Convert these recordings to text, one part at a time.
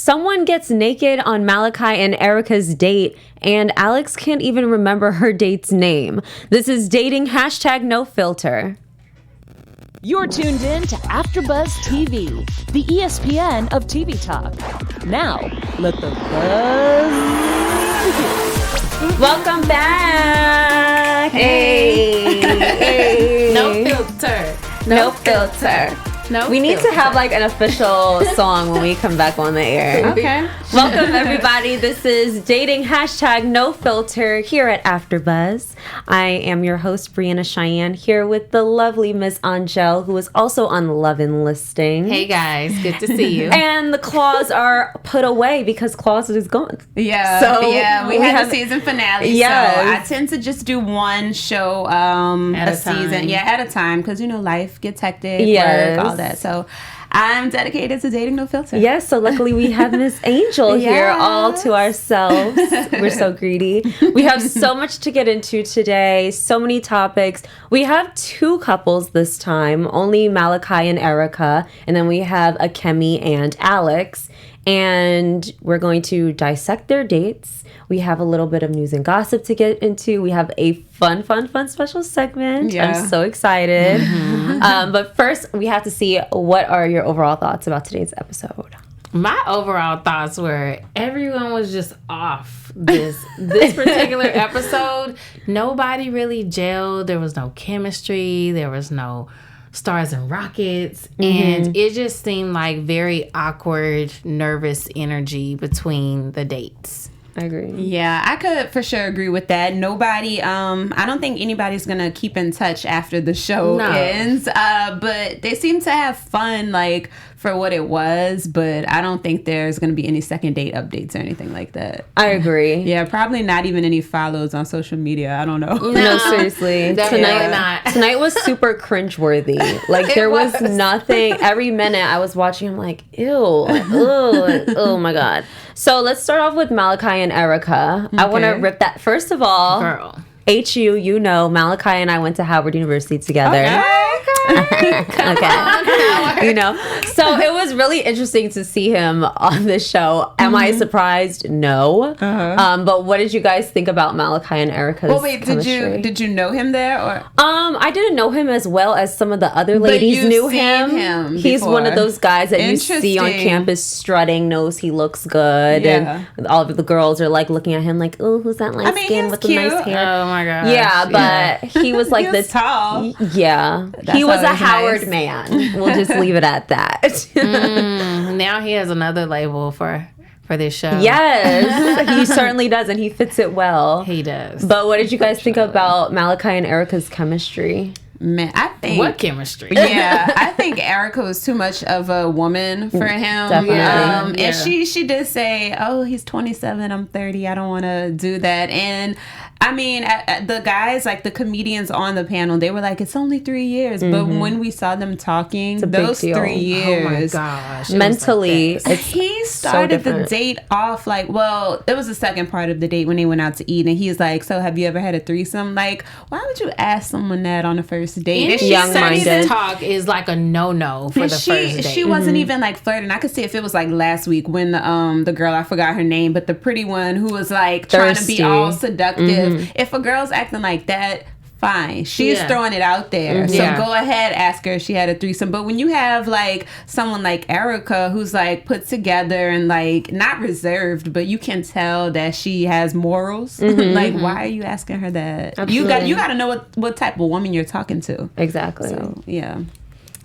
Someone gets naked on Malachi and Erica's date, and Alex can't even remember her date's name. This is dating #NoFilter. You're tuned in to AfterBuzz TV, the ESPN of TV talk. Now, let the buzz begin. Welcome back. Hey. No filter. No filter. No we need to filter. have like an official song when we come back on the air. Okay. Welcome everybody. This is dating #NoFilter here at AfterBuzz. I am your host Breanna Chianne here with the lovely Miss Angele, who is also on Love and Listing. Hey guys, good to see you. And the claws are put away because claws is gone. Yeah, So we had the season finale. Yes. So I tend to just do one show At a season. time. Yeah, at a time, because life gets hectic, Yes. work, all that. So I'm dedicated to dating no filter. Yes, so luckily we have Miss Angel here all to ourselves. We're so greedy. We have so much to get into today, so many topics. We have two couples this time, only Malachi and Erica, and then we have Keven and Alex. And we're going to dissect their dates. We have a little bit of news and gossip to get into. We have a fun special segment. Yeah. I'm so excited. But first, we have to see what are your overall thoughts about today's episode. My overall thoughts were everyone was just off this particular episode. Nobody really gelled. There was no chemistry. There was no stars and rockets, and it just seemed like very awkward, nervous energy between the dates. I agree. Yeah, I could for sure agree with that. Nobody, I don't think anybody's gonna keep in touch after the show ends. But they seem to have fun, like, for what it was. But I don't think there's gonna be any second date updates or anything like that. I agree. Yeah, probably not even any follows on social media. I don't know. No, seriously. Definitely not. Tonight was super cringe-worthy. Like, there was nothing. Every minute I was watching, I'm like, ew. Like, oh my God. So let's start off with Malachi and Erica. I want to rip that. First of all, Girl. HU, Malachi and I went to Howard University together. Okay. So it was really interesting to see him on the show. Am I surprised? No. But what did you guys think about Malachi and Erica's chemistry? did you know him there or? I didn't know him as well as some of the other ladies you've knew seen him. him He's one of before. those guys that you see on Interesting. campus strutting, knows he looks good, Yeah. and all of the girls are like looking at him like, oh, who's that light skin he's with the nice cute. hair? Oh my gosh. Yeah, but he was like He was this tall. Yeah, he was a always Howard nice. man. We'll just leave it at that. Now he has another label for this show. Yes, he certainly does, and he fits it well. He does. But what did you guys think about Malachi and Erica's chemistry? Man, I think what chemistry? Yeah, I think Erica was too much of a woman for him. Definitely. And she did say, "Oh, he's 27, I'm 30. I don't want to do that." And I mean, the guys, like the comedians on the panel, they were like, "It's only 3 years." But when we saw them talking, big those deal. 3 years, Oh my gosh. It was Mentally, like that. he started the different. date off like, well, it was the second part of the date when they went out to eat, and he's like, "So have you ever had a threesome?" Like, why would you ask someone that on the first date? Any And she young-minded. said talk is like a no-no for and the first date. she wasn't even like flirting. I could see if it was like last week when the girl, I forgot her name, but the pretty one who was like trying to Thirsty. be all seductive. If a girl's acting like that, fine. She's Yeah. throwing it out there. So Yeah. go ahead, ask her if she had a threesome. But when you have like someone like Erica who's like put together and like not reserved, but you can tell that she has morals. Like, why are you asking her that? Absolutely. You got to know what type of woman you're talking to. Exactly. So yeah.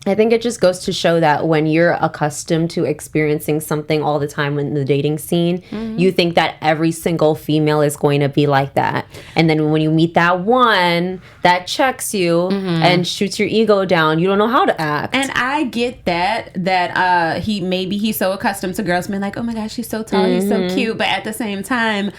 I think it just goes to show that when you're accustomed to experiencing something all the time in the dating scene, you think that every single female is going to be like that. And then when you meet that one that checks you and shoots your ego down, you don't know how to act. And I get that he's so accustomed to girls being like, oh my gosh, she's so tall, he's so cute. But at the same time,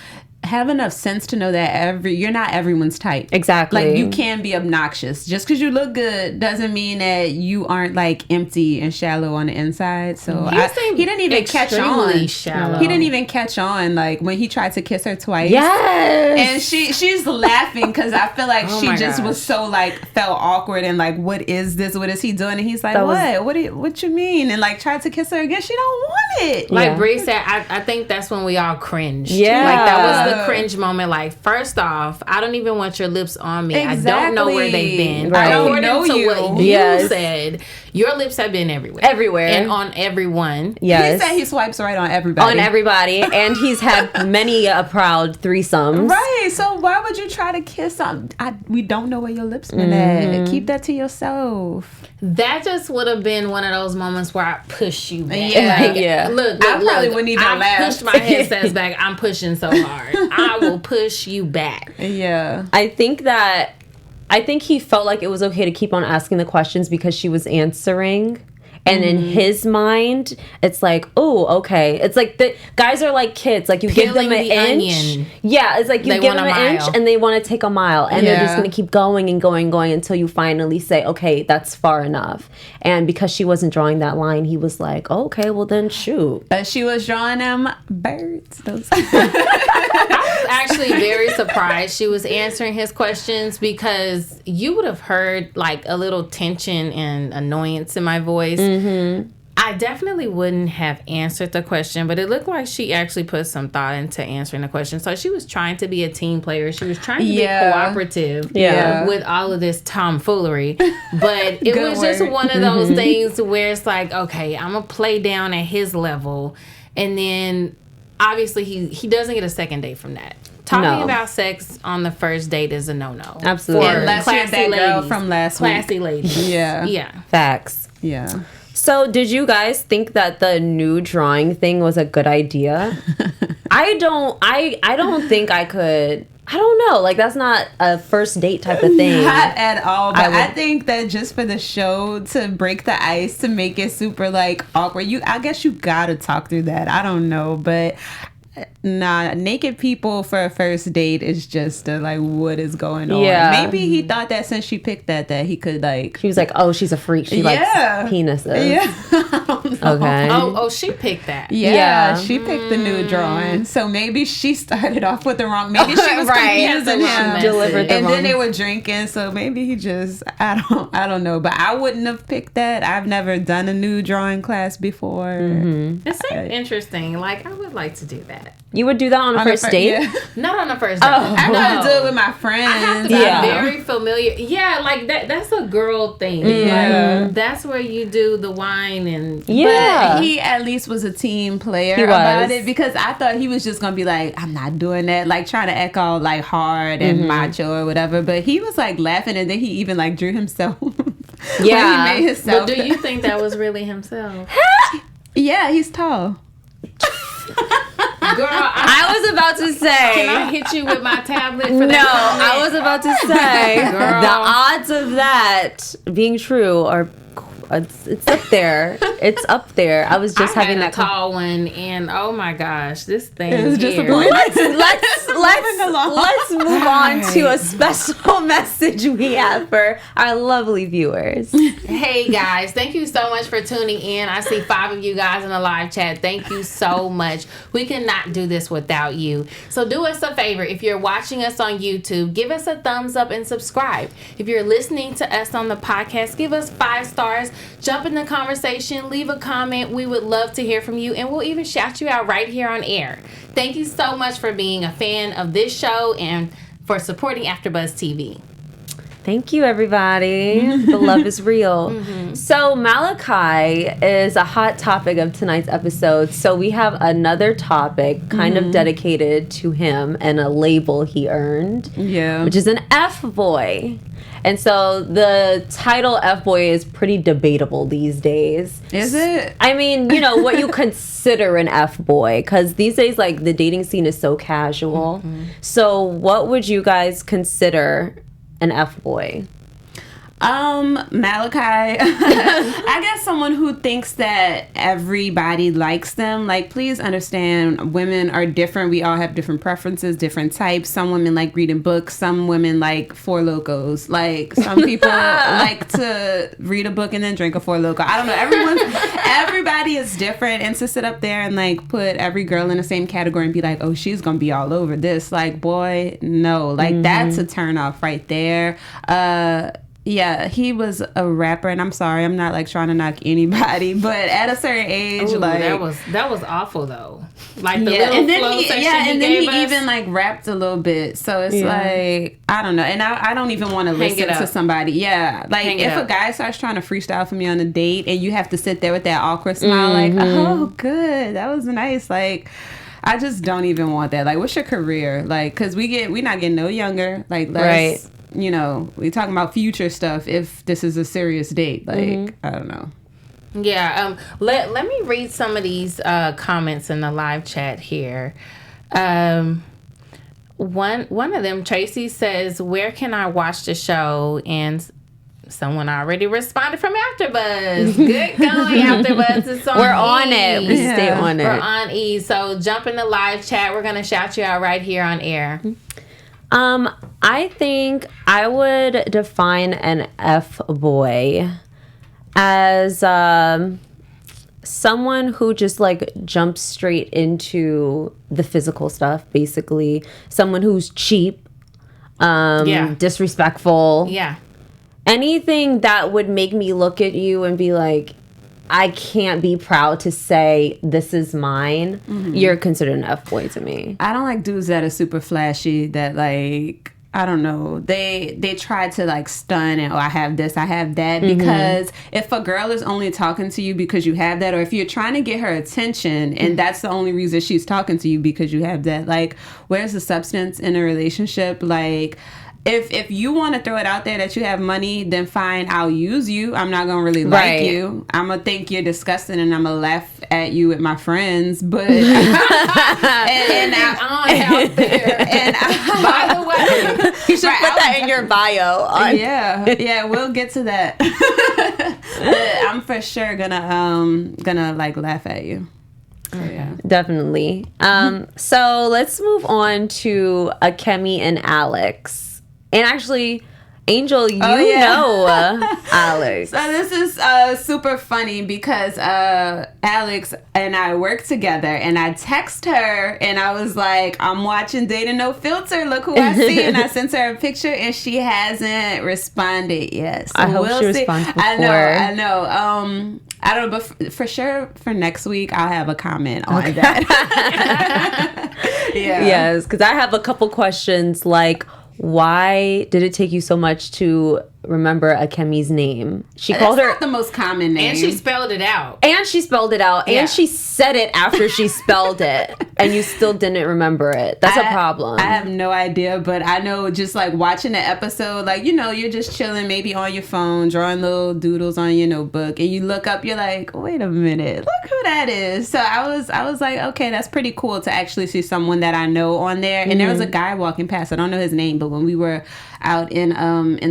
have enough sense to know that you're not everyone's type. Exactly. Like, you can be obnoxious. Just because you look good doesn't mean that you aren't like empty and shallow on the inside. So he didn't even catch on. Shallow. He didn't even catch on, like, when he tried to kiss her twice. Yes. And she's laughing because I feel like she just was so like felt awkward and like, what is this? What is he doing? And he's like, what you mean? And like tried to kiss her again. She don't want it. Like Bree said, I think that's when we all cringed. Yeah. Like that was the cringe moment. Like, first off, I don't even want your lips on me. Exactly. I don't know where they've been. Right. I don't know to you. what you said. Your lips have been everywhere. And on everyone. Yes. He said he swipes right on everybody. On everybody. And he's had many a proud threesomes. Right. So why would you try to kiss them? We don't know where your lips been at. Keep that to yourself. That just would have been one of those moments where I push you back. Yeah. Like, Look, I probably wouldn't even laugh. I pushed my headsets back. I'm pushing so hard. I will push you back. Yeah. I think he felt like it was okay to keep on asking the questions because she was answering. And in his mind, it's like, oh, okay. It's like the guys are like kids. Like, you give them an inch. Onion. Yeah, it's like you give them an inch and they want to take a mile. And they're just going to keep going and going and going until you finally say, okay, that's far enough. And because she wasn't drawing that line, he was like, oh, okay, well then shoot. But she was drawing them birds. I was actually very surprised she was answering his questions because you would have heard like a little tension and annoyance in my voice. I definitely wouldn't have answered the question, but it looked like she actually put some thought into answering the question. So she was trying to be a team player. She was trying to be cooperative with all of this tomfoolery. But it was just one of those things where it's like, okay, I'm going to play down at his level. And then obviously he doesn't get a second date from that. Talking about sex on the first date is a no-no. Absolutely. Unless you're that girl from last week. Classy ladies. Yeah. Facts. Yeah. So, did you guys think that the nude drawing thing was a good idea? I don't think I could. I don't know. Like, that's not a first date type of thing. Not at all. But I think that just for the show, to break the ice, to make it super like awkward, I guess you gotta talk through that. I don't know, but. Nah, naked people for a first date is just like, what is going on? Yeah. Maybe he thought that since she picked that he could like. He was like, oh, she's a freak. She likes penises. Yeah. Okay. Oh, she picked that. Yeah, she picked the nude drawing. So maybe she started off with the wrong. Maybe she was confusing him. Delivered the and wrong. then they were drinking. So maybe he just I don't know. But I wouldn't have picked that. I've never done a nude drawing class before. It seems interesting. Like, I would like to do that. You would do that on a first date? Yeah. Not on the first date. I'm gonna do it with my friends. I have to be very familiar. Yeah, like that's a girl thing. Yeah. Like, that's where you do the wine and But he at least was a team player about it, because I thought he was just gonna be like, I'm not doing that, like trying to act all like hard and macho or whatever. But he was like laughing, and then he even like drew himself. Yeah. When he made himself. But do you think that was really himself? Yeah, he's tall. Girl, I was about to say. Can I hit you with my tablet for that? No, comment? I was about to say. Girl. The odds of that being true are. It's up there. It's up there. I was just having that tall one, and oh my gosh, this thing is here. disappointing. Let's move on to a special message we have for our lovely viewers. Hey guys, thank you so much for tuning in. I see 5 of you guys in the live chat. Thank you so much. We cannot do this without you. So do us a favor. If you're watching us on YouTube, give us a thumbs up and subscribe. If you're listening to us on the podcast, give us 5 stars. Jump in the conversation, leave a comment. We would love to hear from you, and we'll even shout you out right here on air. Thank you so much for being a fan of this show and for supporting AfterBuzz TV. Thank you, everybody. The love is real. So Malachi is a hot topic of tonight's episode. So we have another topic kind of dedicated to him and a label he earned, which is an F-boy. And so the title F-boy is pretty debatable these days. Is it? I mean, you know, what you consider an F-boy, because these days, like, the dating scene is so casual. So what would you guys consider an F-boy? Malachi. I guess someone who thinks that everybody likes them. Like, please understand, women are different. We all have different preferences, different types. Some women like reading books. Some women like Four Locos. Like, some people like to read a book and then drink a Four Loko. I don't know. Everybody is different. And to sit up there and like put every girl in the same category and be like, oh, she's gonna be all over this. Like, boy, no. Like, that's a turn off right there. Yeah, he was a rapper, and I'm sorry, I'm not like trying to knock anybody, but at a certain age, like that was awful though. Like the yeah, little and then flow section and then he us. even like rapped a little bit, so it's like I don't know, and I don't even want to listen to somebody. Yeah, like if a guy starts trying to freestyle for me on a date, and you have to sit there with that awkward smile, like oh good, that was nice, like. I just don't even want that. Like, what's your career? Like, because we not getting no younger. Like, let's, you know, we talking about future stuff if this is a serious date. Like, I don't know. Yeah. Let me read some of these comments in the live chat here. One of them, Tracy says, "Where can I watch the show?" And someone already responded from AfterBuzz. Good going, AfterBuzz. It's on We're on it. We stay on it. We're on E. So jump in the live chat. We're going to shout you out right here on air. I think I would define an F-boy as someone who just like jumps straight into the physical stuff, basically. Someone who's cheap, disrespectful. Yeah. Anything that would make me look at you and be like, I can't be proud to say this is mine. You're considered an F-boy to me. I don't like dudes that are super flashy, that like, I don't know, they try to like stun and, oh, I have this, I have that. Because if a girl is only talking to you because you have that, or if you're trying to get her attention and that's the only reason she's talking to you because you have that, like, where's the substance in a relationship? Like, If you want to throw it out there that you have money, then fine, I'll use you. I'm not going to really like you. I'm going to think you're disgusting and I'm going to laugh at you with my friends. But and out there. And by the way, you should put that in your bio. Yeah, we'll get to that. But I'm for sure gonna like laugh at you. Oh, yeah. Definitely. So let's move on to Kemi and Alex. And actually, Angel, you know Alex. So this is super funny because Alex and I work together, and I text her and I was like, I'm watching Dating No Filter. Look who I see. And I sent her a picture and she hasn't responded yet. So I hope she responds before. I know. I don't know, but for sure for next week, I'll have a comment on that. Yeah. Yes, because I have a couple questions like, why did it take you so much to remember Kemi's name? She called her not the most common name, and she spelled it out. And she said it after she spelled it, and you still didn't remember it. That's a problem. I have no idea, but I know just like watching the episode, like, you know, you're just chilling, maybe on your phone, drawing little doodles on your notebook, and you look up, you're like, wait a minute, look who that is. So I was like, okay, that's pretty cool to actually see someone that I know on there. And there was a guy walking past, I don't know his name, but when we were out in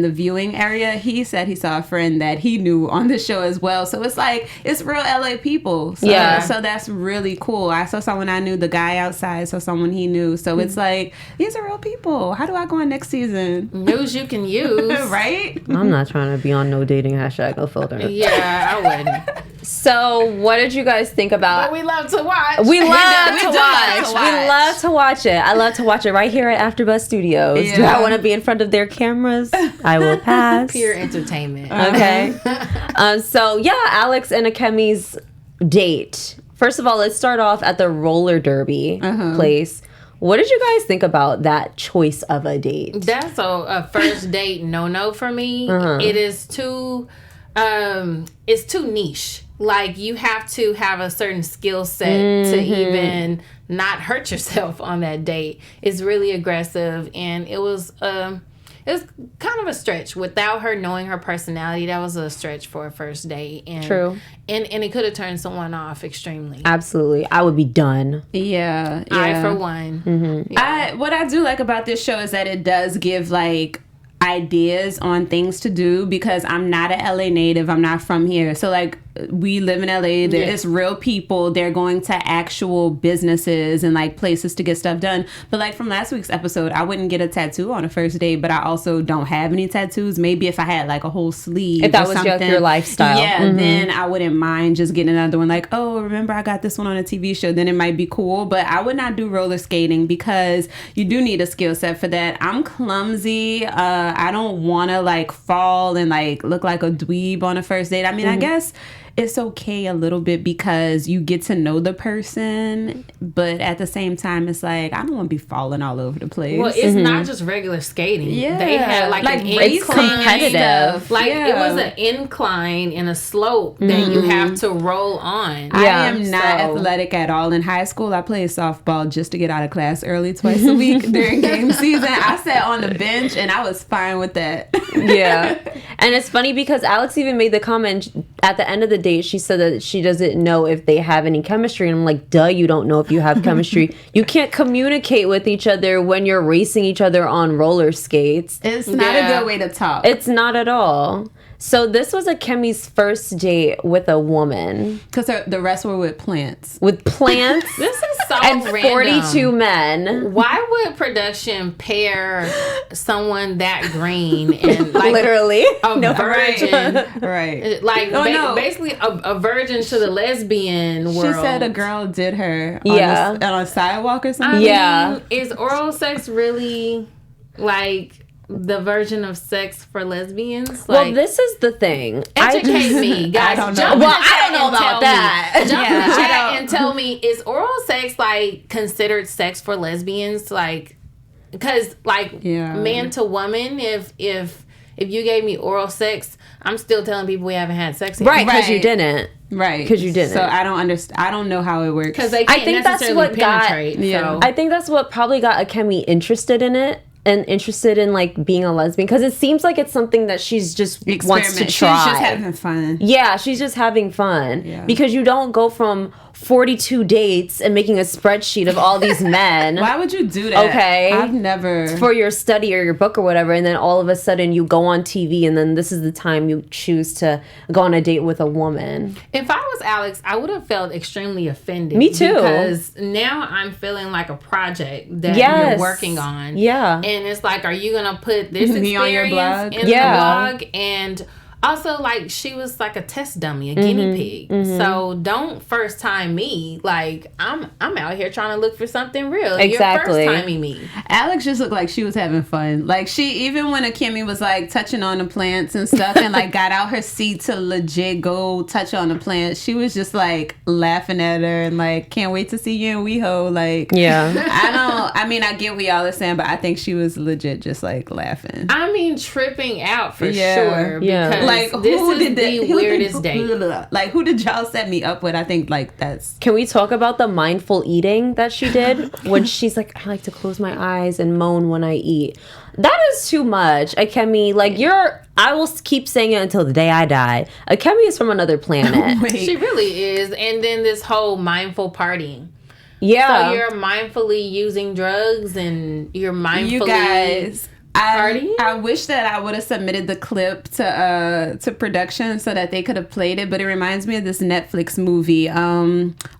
the viewing area, he said he saw a friend that he knew on the show as well. So it's like, it's real LA people. So, so that's really cool. I saw someone I knew, the guy outside saw someone he knew. So it's like, these are real people. How do I go on next season? News you can use. Right? I'm not trying to be on no dating hashtag no filter. Yeah, I wouldn't. So what did you guys think about? But we love to watch. We love to watch it. I love to watch it right here at AfterBuzz Studios. Yeah. Do I want to be in front of their cameras? I will pass. Pure entertainment. Okay. So yeah, Alex and Kemi's date. First of all, let's start off at the roller derby place. What did you guys think about that choice of a date? That's a first date no for me. It is too it's too niche. Like, you have to have a certain skill set to even not hurt yourself on that date. It's really aggressive, and it was kind of a stretch without her knowing her personality. That was a stretch for a first date. And, True. And it could have turned someone off extremely. Absolutely. I would be done. Yeah. I, for one. Yeah. What I do like about this show is that it does give, like, ideas on things to do because I'm not an LA native. I'm not from here. So like we live in LA. There's real people. They're going to actual businesses and like places to get stuff done. But like from last week's episode, I wouldn't get a tattoo on a first date, but I also don't have any tattoos. Maybe if I had like a whole sleeve, if that or was something, your lifestyle, then I wouldn't mind just getting another one. Like, oh, remember I got this one on a TV show. Then it might be cool. But I would not do roller skating because you do need a skill set for that. I'm clumsy. I don't want to like fall and like look like a dweeb on a first date. I mean, I guess it's okay a little bit because you get to know the person, but at the same time, it's like I don't want to be falling all over the place. Well, it's not just regular skating. Yeah, They had like an race incline. competitive. Like it was an incline and a slope that you have to roll on. I am not athletic at all. In high school, I played softball just to get out of class early twice a week during game season. I sat on the bench and I was fine with that. Yeah. And it's funny because Alex even made the comment at the end of the date. She said that she doesn't know if they have any chemistry. And I'm like, duh, you don't know if you have chemistry. You can't communicate with each other when you're racing each other on roller skates. It's not a good way to talk. It's not at all. So this was Kemi's first date with a woman. Because the rest were with plants. With plants. This is so and random. 42 men. Why would production pair someone that green and like literally a virgin? Right. Like basically a virgin to the lesbian world. She said a girl did her on a sidewalk or something. I mean, is oral sex really like the version of sex for lesbians? Well, this is the thing. Educate me, guys. I don't know. Jump in Well, the chat I don't know and about tell that. me. Jump in the Yeah, I chat and tell me, is oral sex like considered sex for lesbians? Like, because like man to woman, if you gave me oral sex, I'm still telling people we haven't had sex yet. Right, because you didn't. Right. Because you didn't. So I don't understand. I don't know how it works. Because they can't I think that's necessarily what got. penetrate. Yeah. I think that's what probably got Kemi interested in it. And interested in like being a lesbian because it seems like it's something that she's just wants to try. She's just having fun. Yeah, she's just having fun because you don't go from 42 dates and making a spreadsheet of all these men. Why would you do that? Okay, I've never for your study or your book or whatever, and then all of a sudden you go on TV and then this is the time you choose to go on a date with a woman. If I was Alex, I would have felt extremely offended. Me too. Because now I'm feeling like a project that you're working on. Yeah. And it's like, are you going to put this Me on your blog? in the blog? And also, like, she was like a test dummy, a guinea pig. So don't first time me. Like, I'm out here trying to look for something real. Exactly. You're first timing me. Alex just looked like she was having fun. Like she, even when Kemi was like touching on the plants and stuff and like got out her seat to legit go touch on the plants, she was just like laughing at her and like, can't wait to see you in WeHo. Like, I mean, I get what y'all are saying, but I think she was legit just like laughing. I mean, tripping out for sure. Yeah. Because like, this who is did the weirdest date. Like, who did y'all set me up with? I think like that's. Can we talk about the mindful eating that she did when she's like, I like to close my eyes and moan when I eat? That is too much. Akemi, like I will keep saying it until the day I die. Akemi is from another planet. She really is. And then this whole mindful partying. Yeah. So you're mindfully using drugs and you're mindfully You guys. partying? I wish that I would have submitted the clip to production so that they could have played it, but it reminds me of this Netflix movie,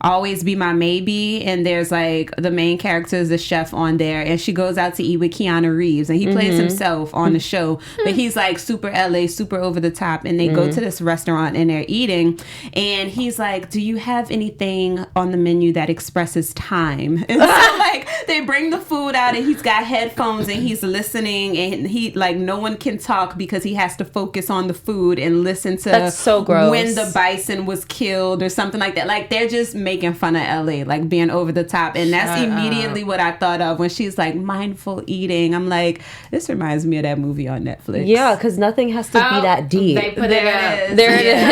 Always Be My Maybe, and there's like the main character is the chef on there, and she goes out to eat with Keanu Reeves, and he plays himself on the show, but he's like super LA, super over the top, and they go to this restaurant and they're eating, and he's like, do you have anything on the menu that expresses time? And so like they bring the food out and he's got headphones and he's listening, and he like no one can talk because he has to focus on the food and listen to That's so gross. when the bison was killed or something like that. Like they're just making fun of LA, like being over the top, and that's immediately what I thought of when she's like mindful eating. I'm like, this reminds me of that movie on Netflix. Yeah, because nothing has to be that deep. They put There it up. it is. There it is.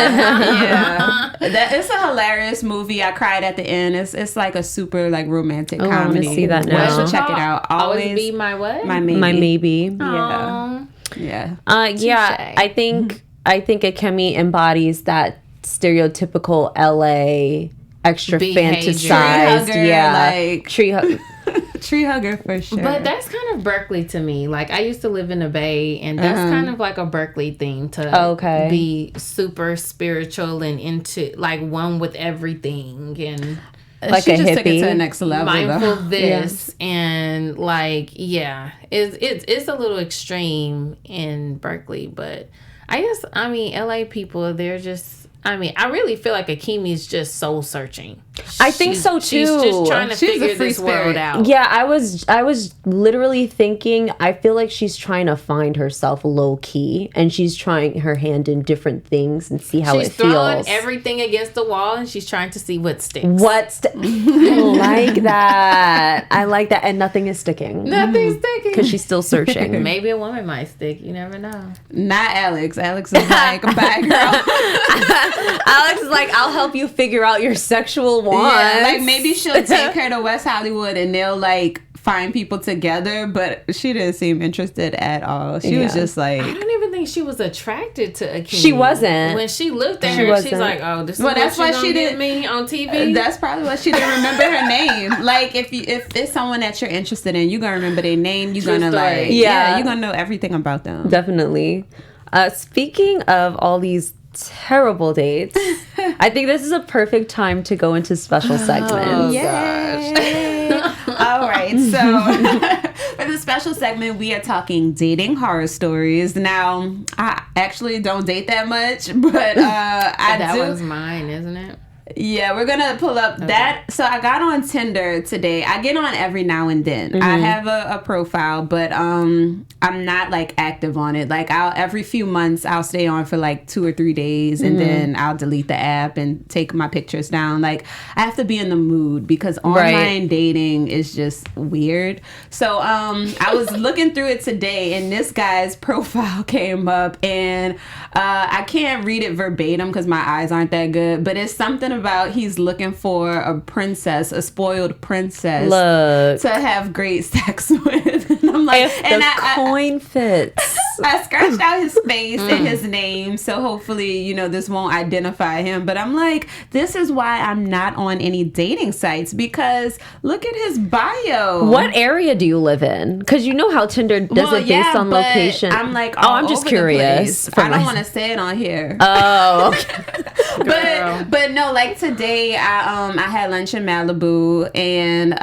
Yeah. It's a hilarious movie. I cried at the end. It's like a super like romantic I wanna comedy. see that You now. should check it out. Always be my what? my maybe. My maybe. Yeah. Yeah. Yeah, I think Akemi embodies that stereotypical LA extra Behavior. fantasized, Tree hugger, like- tree hug. tree hugger for sure. But that's kind of Berkeley to me. Like, I used to live in the Bay, and that's kind of like a Berkeley thing to be super spiritual and into, like, one with everything. And like she just took it to the next level. Mindful of this. And, like, it's a little extreme in Berkeley. But I guess, I mean, LA people, they're just... I mean, I really feel like Akimi's just soul searching. I think so too. She's just trying to figure this world out. Yeah, I was literally thinking, I feel like she's trying to find herself low key, and she's trying her hand in different things and see how it feels. She's throwing everything against the wall, and she's trying to see what sticks. I like that. I like that, and nothing is sticking. Nothing's sticking because she's still searching. Maybe a woman might stick. You never know. Not Alex. Alex is like, bye, girl. Alex is like, I'll help you figure out your sexual wants. Yeah, like maybe she'll take her to West Hollywood and they'll like find people together, but she didn't seem interested at all. She was just like... I don't even think she was attracted to Akimi. She wasn't. When she looked at her, she's like, oh, this is that's why she didn't me on TV. That's probably why she didn't remember her name. Like, if it's someone that you're interested in, you're going to remember their name. You're going to like... Yeah, you're going to know everything about them. Definitely. Speaking of all these terrible dates, I think this is a perfect time to go into special segments. Oh, gosh. All right, so for the special segment, we are talking dating horror stories. Now, I actually don't date that much, but that one's mine, isn't it? Yeah, we're going to pull up that. So I got on Tinder today. I get on every now and then. I have a profile, but I'm not like active on it. Like every few months I'll stay on for like 2 or 3 days and then I'll delete the app and take my pictures down. Like I have to be in the mood because online dating is just weird. So I was looking through it today and this guy's profile came up and I can't read it verbatim because my eyes aren't that good, but it's something about he's looking for a princess, a spoiled princess to have great sex with. And I'm like, if the coin fits. I scratched out his face and his name, so hopefully, this won't identify him. But I'm like, this is why I'm not on any dating sites because look at his bio. What area do you live in? Because you know how Tinder does it based on location. I'm like, I'm just curious. I don't want to say it on here. Oh, okay. but no, like today, I had lunch in Malibu and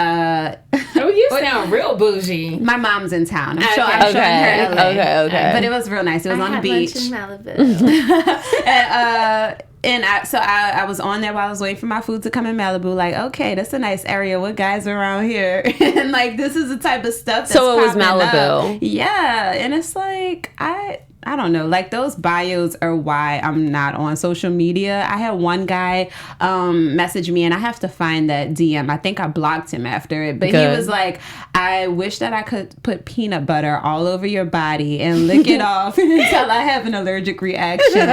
you sound real bougie. My mom's in town. I'm showing her LA. Okay. But it was real nice. It was on the beach. Lunch in Malibu. So I was on there while I was waiting for my food to come in Malibu. Like, okay, that's a nice area. What guys around here? And like, this is the type of stuff. That's so it was Malibu. Up. Yeah, and it's like I don't know, like those bios are why I'm not on social media. I had one guy message me and I have to find that DM. I think I blocked him after it, but he was like, I wish that I could put peanut butter all over your body and lick it off until I have an allergic reaction.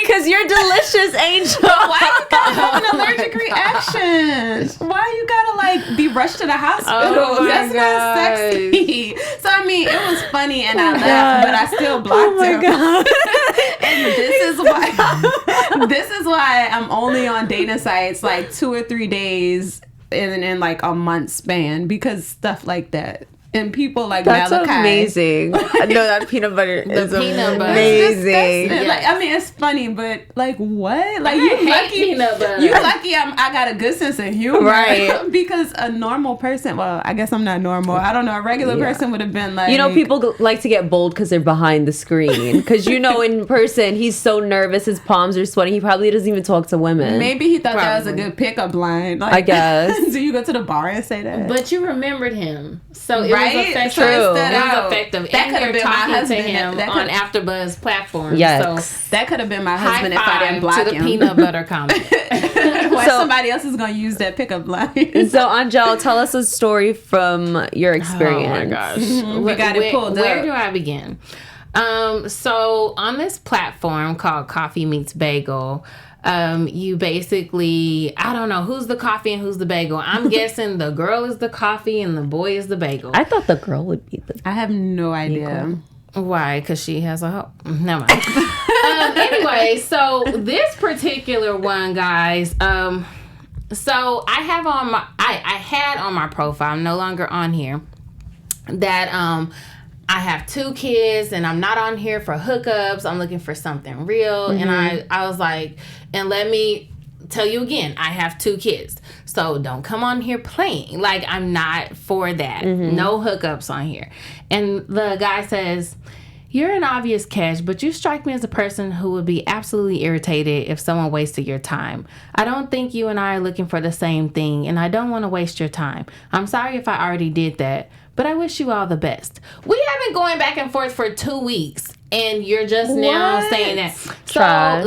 Because you're delicious, Angel. Why you gotta have an allergic reaction? Why you gotta like be rushed to the hospital? Oh That's not sexy. So I mean, it was funny and I laughed, but I still blocked him. God. And this is why I'm only on dating sites like 2 or 3 days in like a month span because stuff like that. And people like That's Malachi. Amazing. No, that peanut butter is amazing. Like, I mean, it's funny, but like, what? Like, you lucky. Peanut butter. You lucky. I got a good sense of humor, right? Because a normal person. Well, I guess I'm not normal. I don't know. A regular person would have been like. People like to get bold because they're behind the screen. Because in person, he's so nervous. His palms are sweating. He probably doesn't even talk to women. Maybe he thought that was a good pickup line. Like, I guess. Do you go to the bar and say that? But you remembered him, so it was effective. True. It was effective. That could have been my husband. To him on AfterBuzz platform. Yes. So that could have been my husband if I didn't block him. To the peanut butter comment. Why somebody else is going to use that pickup line. So, Angele, tell us a story from your experience. Oh, my gosh. We got it pulled up. Where do I begin? So, on this platform called Coffee Meets Bagel, you basically, I don't know who's the coffee and who's the bagel. I'm guessing the girl is the coffee and the boy is the bagel. I thought the girl would be the I have no idea. Why? Because she has a hoe. Never mind. Anyway, so this particular one, guys, So I have on my I had on my profile, I'm no longer on here, that I have 2 kids and I'm not on here for hookups. I'm looking for something real. And I was like, and let me tell you again, I have 2 kids. So don't come on here playing. Like, I'm not for that. No hookups on here. And the guy says, you're an obvious catch, but you strike me as a person who would be absolutely irritated if someone wasted your time. I don't think you and I are looking for the same thing, and I don't want to waste your time. I'm sorry if I already did that, but I wish you all the best. We have been going back and forth for 2 weeks, and you're just now saying that. So I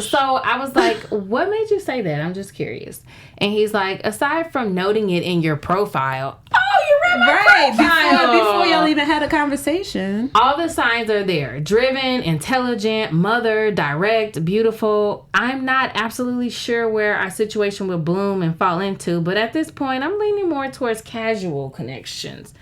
was like, what made you say that? I'm just curious. And he's like, aside from noting it in your profile, you read my profile. Before y'all even had a conversation. All the signs are there. Driven, intelligent, mother, direct, beautiful. I'm not absolutely sure where our situation will bloom and fall into, but at this point, I'm leaning more towards casual connections.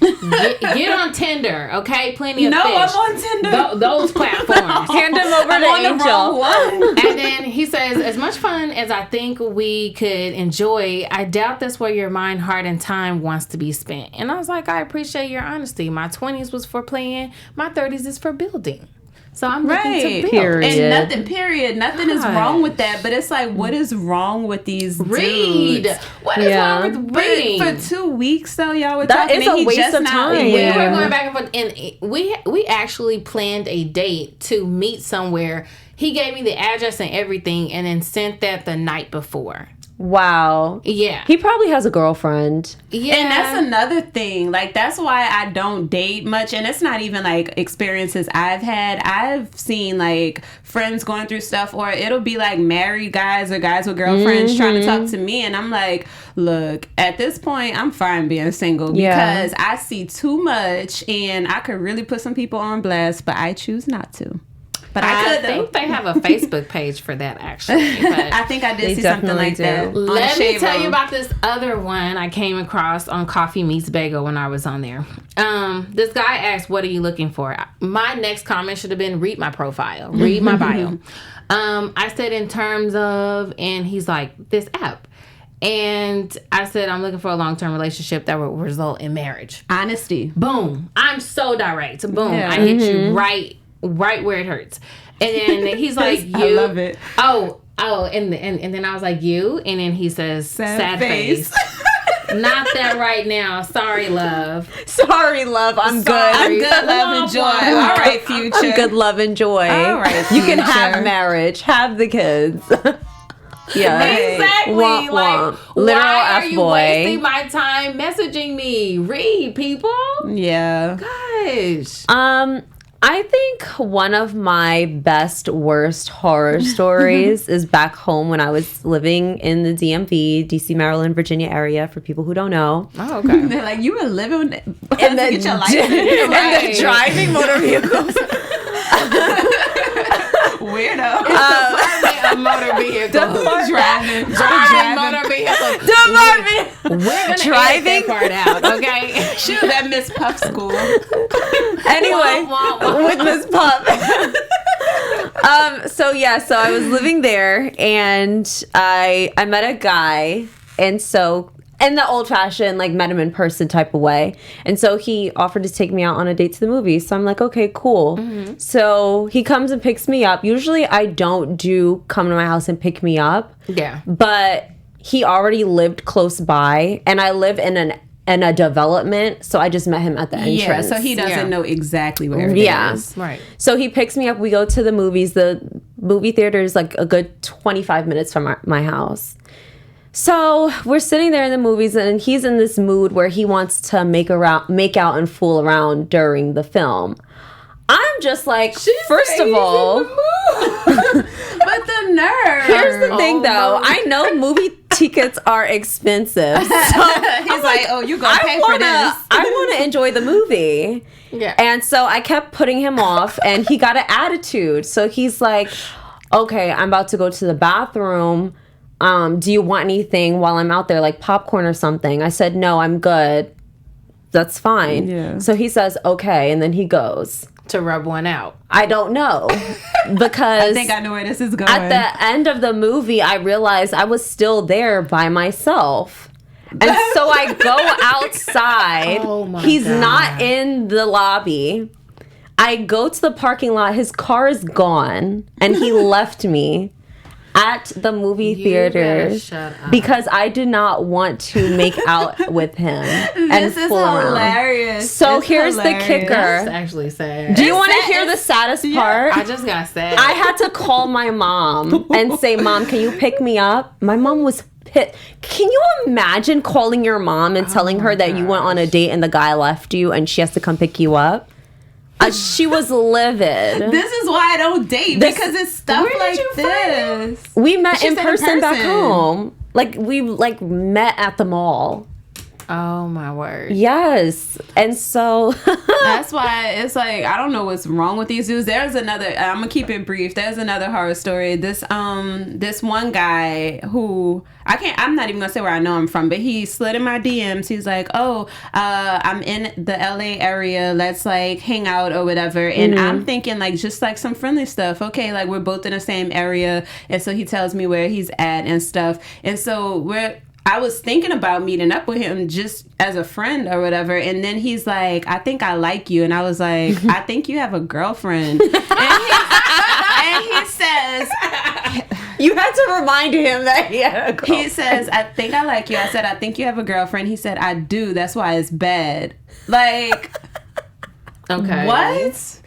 Get on Tinder, okay? Plenty of fish. I'm on Tinder. Those platforms. Hand him over to Angel. And then he says, as much fun as I think we could enjoy, I doubt that's where your mind, heart, and time wants to be spent. And I was like, I appreciate your honesty. My 20s was for playing. My 30s is for building. So I'm looking to build. Period. And nothing is wrong with that. But it's like, what is wrong with these dudes? What is wrong with reading? For 2 weeks, though, y'all were that talking. That is a waste of time. We were going back and forth. And we actually planned a date to meet somewhere. He gave me the address and everything and then sent that the night before. Wow. Yeah. He probably has a girlfriend. Yeah. And that's another thing. Like, that's why I don't date much. And it's not even, like, experiences I've had. I've seen, like, friends going through stuff, or it'll be, like, married guys or guys with girlfriends trying to talk to me. And I'm like, look, at this point, I'm fine being single because I see too much and I could really put some people on blast, but I choose not to. But I think they have a Facebook page for that, actually. But I think I did see something like that. Let me tell you about this other one I came across on Coffee Meets Bagel when I was on there. This guy asked, what are you looking for? My next comment should have been, read my profile. Read my bio. I said in terms of, and he's like, this app. And I said, I'm looking for a long-term relationship that will result in marriage. Honesty. Boom. I'm so direct. Boom. Yeah. I hit you right where it hurts. And then he's like, you. I love it. Oh, and then I was like, you. And then he says, sad face. Not that right now. Sorry, love. Sorry, love. I'm good. I'm good, love, and joy. All right, future. I'm good, love, and joy. All right, future. You can have marriage, have the kids. Yeah, exactly. Womp, womp. Literal why are you F-boy. wasting my time messaging me? Read, people. Yeah. Gosh. I think one of my best, worst horror stories is back home when I was living in the DMV, DC, Maryland, Virginia area, for people who don't know. Oh, okay. They're like, you were living in the driving motor vehicles. Weirdo. A motor vehicle. Driving motor vehicle. We're going to edit that part out, okay? She was at Miss Puff school. Anyway, with Miss Puff. So I was living there, and I met a guy, and so in the old-fashioned, like, met him in person type of way. And so he offered to take me out on a date to the movies. So I'm like, okay, cool. Mm-hmm. So he comes and picks me up. Usually I don't come to my house and pick me up. Yeah. But he already lived close by, and I live in a development, so I just met him at the entrance. Yeah, so he doesn't know exactly where it is. Right. So he picks me up. We go to the movies. The movie theater is like a good 25 minutes from my house. So we're sitting there in the movies, and he's in this mood where he wants to make out and fool around during the film. I'm just like, first of all, but the nerve. Here's the thing, though. I know movie tickets are expensive. So he's like, oh, you gonna pay for this? I want to enjoy the movie. Yeah. And so I kept putting him off, and he got an attitude. So he's like, okay, I'm about to go to the bathroom. Do you want anything while I'm out there, like popcorn or something? I said, no, I'm good. That's fine. Yeah. So he says, okay, and then he goes. to rub one out? I don't know. Because I think I know where this is going. at the end of the movie, I realized I was still there by myself. And so I go outside. Oh my He's God. not in the lobby. I go to the parking lot. His car is gone. And he left me at the movie You better theaters shut up. because I did not want to make out with him. This is fool around. hilarious. So It's here's hilarious. the kicker. That's actually sad. Do you want to sad. hear the saddest part? I just got sad. I had to call my mom and say, Mom, can you pick me up? My mom was pissed. Can you imagine calling your mom and telling her that you went on a date and the guy left you and she has to come pick you up? She was livid. This is why I don't date, because it's stuff Where like did you find this. We met She in said person back home. Like, we met at the mall. Oh my word. Yes. And so That's why it's like, I don't know what's wrong with these dudes. There's another, I'm gonna keep it brief. There's another horror story. This one guy who I'm not even gonna say where I know him from, but he slid in my DMs. He's like, I'm in the LA area. Let's like hang out or whatever. And I'm thinking like just like some friendly stuff. Okay, like we're both in the same area. And so he tells me where he's at and stuff. And so I was thinking about meeting up with him just as a friend or whatever. And then he's like, I think I like you. And I was like, I think you have a girlfriend. And he says, you had to remind him that he had a girlfriend. he says, I think I like you. I said, I think you have a girlfriend. He said, I do. That's why it's bad. Like, Okay. what?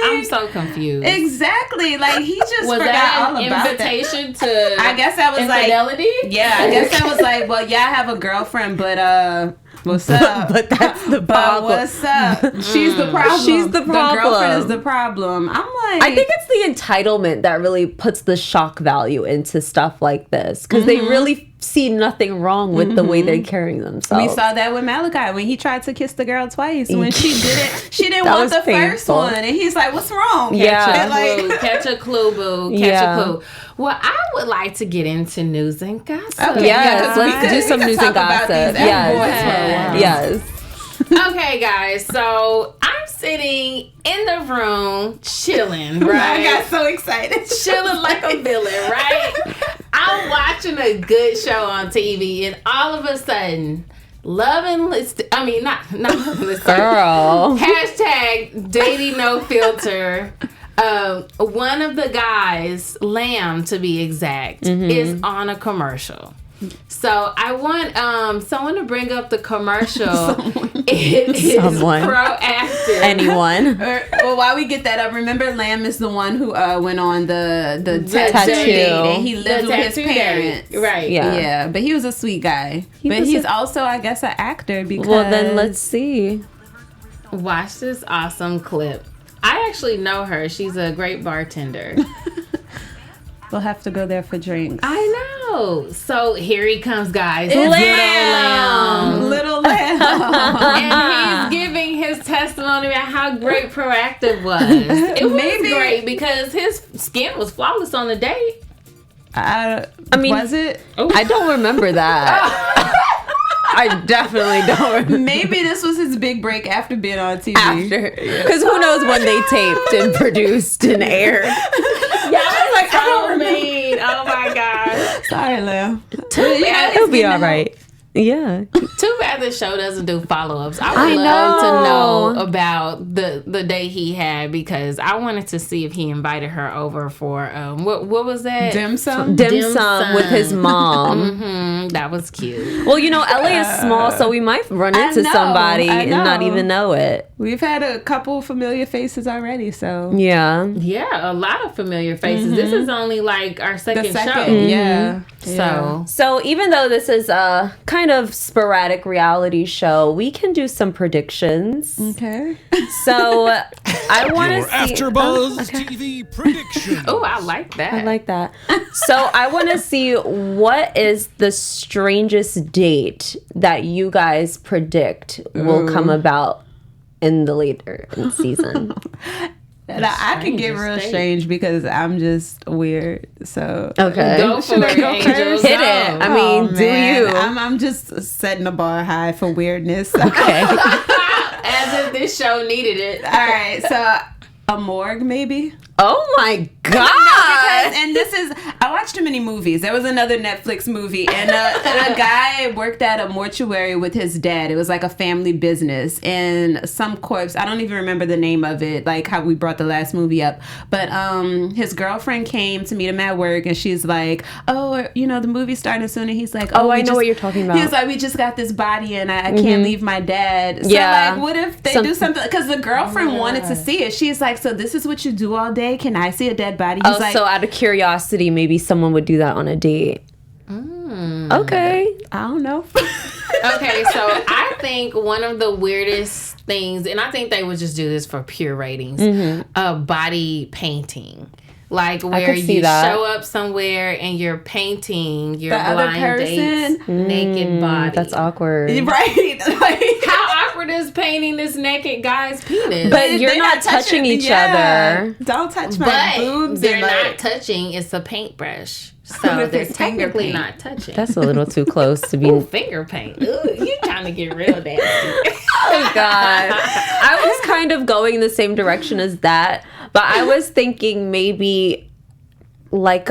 I'm so confused. Exactly. Like, he just Was forgot that all an about invitation that. to I guess I was infidelity? like, yeah, I guess I was like, well, yeah, I have a girlfriend, but what's up? But that's the But problem. what's up? She's the problem. She's the The girlfriend problem. is the problem. I'm like, I think it's the entitlement that really puts the shock value into stuff like this because they really see nothing wrong with the way they're carrying themselves. we saw that with Malachi when he tried to kiss the girl twice. When she didn't That want was the first painful. one, and he's like, "What's wrong?" Yeah. And like, Catch a clue, boo. Catch Yeah. a clue. Well, I would like to get into news and gossip. Okay, Yes, yeah, let's do some we news could and talk about gossip. these boys for a Yes. while. Yes. Okay, guys. So I'm sitting in the room chilling, I right? got so excited. Chilling like a villain, right? I'm watching a good show on TV, and all of a sudden, Love and List. I mean, not Love and List. Girl. Hashtag dating no filter. One of the guys, Lamb to be exact, is on a commercial. So I want someone to bring up the commercial. It is Someone. proactive. Anyone? Well, while we get that up, remember Lamb is the one who went on the tattoo date, and he The lived with his tattoo date. parents. Right. Yeah. Yeah, but he was a sweet guy. But was he's also, I guess, an actor because. Well, then let's see. Watch this awesome clip. I actually know her. She's a great bartender. We'll have to go there for drinks. I know. So here he comes, guys. It's Lamb. Little Lamb. And he's giving his testimony about how great Proactive was. It was Maybe- great because his skin was flawless on the date. I mean- was it? I don't remember that. I definitely don't remember. Maybe this was his big break after being on TV. After. Because who knows when they taped and produced and aired. Yeah, I was like, so mean. Oh my God. Sorry, Lamb. It'll be all right. Yeah. Too bad the show doesn't do follow-ups. I I would love to know. know about the day he had because I wanted to see if he invited her over for what was that? Dim sum? Dim Dim sum sum. with his mom. That was cute. Well, you know, LA is small, so we might run I into know, somebody I and not know. even know it. We've had a couple familiar faces already, so. Yeah. Yeah, a lot of familiar faces. This is only like our second, show. yeah. So even though this is a kind of sporadic reality show, we can do some predictions. Okay. So I want Your to see. AfterBuzz TV prediction. Oh, I like that. I like that. So I want to see what is the strangest date that you guys predict will come about in the later in season. I can get real state. strange because I'm just weird. So Okay. Go for it, Angel. Hit Go. it. I mean, do man. you? I'm just setting the bar high for weirdness. Okay. As if this show needed it. All right, so a morgue maybe. Oh my God. And this is, I watched too many movies. There was another Netflix movie, and a guy worked at a mortuary with his dad. It was like a family business, and some corpse, I don't even remember the name of it, like how we brought the last movie up, but his girlfriend came to meet him at work, and she's like, oh, you know, the movie's starting soon, and he's like, oh, I know what you're talking about. He was like, we just got this body, and I can't leave my dad. So like, what if they do something, because the girlfriend wanted to see it. She's like, so this is what you do all day? Can I see a dead body? He's like, so out of curiosity, maybe someone would do that on a date. Okay. I don't know. Okay, so I think one of the weirdest things, and I think they would just do this for pure ratings, body painting. Like where you show up somewhere and you're painting your blind date's naked body. That's awkward. Right. Like, how awkward is painting this naked guy's penis? But you're not touching each other. Don't touch my boobs. They're not touching. It's a paintbrush. So they're technically not touching. That's a little too close to be. Finger paint. Ooh, you trying to get real nasty. Oh God. I was kind of going in the same direction as that, but I was thinking maybe like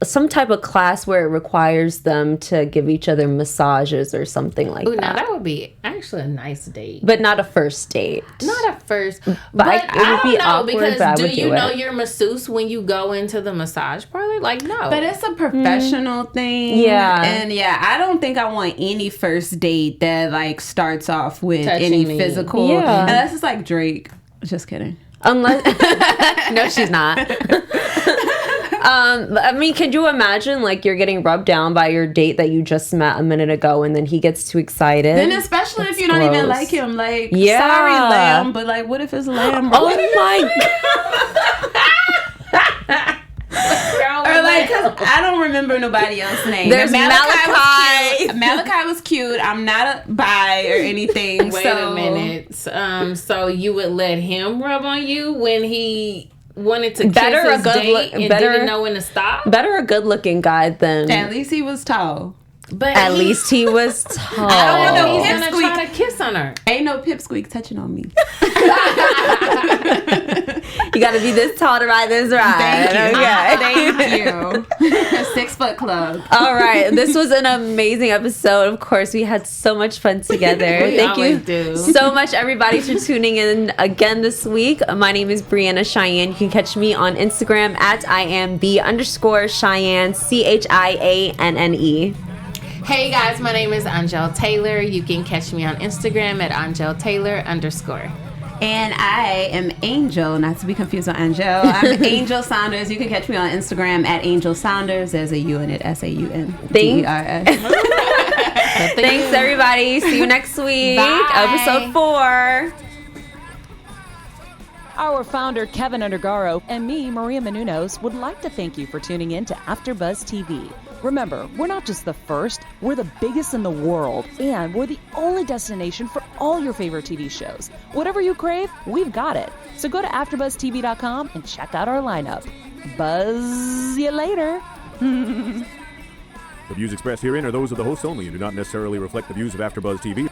some type of class where it requires them to give each other massages or something like that. Now that would be actually a nice date. But not a first date. Not a first. But it would be awkward, because but I do would you do know it. your masseuse when you go into the massage parlor? Like, no. But it's a professional thing. Yeah. And I don't think I want any first date that like starts off with Touching any me. physical. Yeah. Unless it's like Drake. Just kidding. Unless no, she's not. I mean, could you imagine like you're getting rubbed down by your date that you just met a minute ago, and then he gets too excited? Then especially if you don't even like him, like, Yeah. sorry, lamb, but like, what if it's lamb? Oh my God. Or like, 'cause I don't remember nobody else's name. There's Malachi. Was cute. Malachi was cute. I'm not a bi or anything. Wait a minute. So you would let him rub on you when he wanted to kiss his date and didn't know when to stop? Better a good-looking guy than. At least he was tall. But At least he was tall. I don't know. He's gonna try to kiss on her. Ain't no pipsqueak touching on me. You gotta be this tall to ride this ride. Thank you. 6 foot club. All right. This was an amazing episode. Of course, we had so much fun together. Thank you so much, everybody, for tuning in again this week. My name is Breanna Chianne. You can catch me on Instagram at IamB_Chianne, CHIANNE. Hey guys, my name is Angele Taylor. You can catch me on Instagram at AngelTaylor_. And I am Angel, not to be confused with Angel. I'm Angel Saunders. You can catch me on Instagram at Angel Saunders. There's a U in it, SAUNDERS. Thanks, everybody. See you next week. Bye. Episode 4. Our founder, Keven Undergaro, and me, Maria Menounos, would like to thank you for tuning in to AfterBuzz TV. Remember, we're not just the first, we're the biggest in the world, and we're the only destination for all your favorite TV shows. Whatever you crave, we've got it. So go to AfterBuzzTV.com and check out our lineup. Buzz you later. The views expressed herein are those of the hosts only and do not necessarily reflect the views of AfterBuzz TV.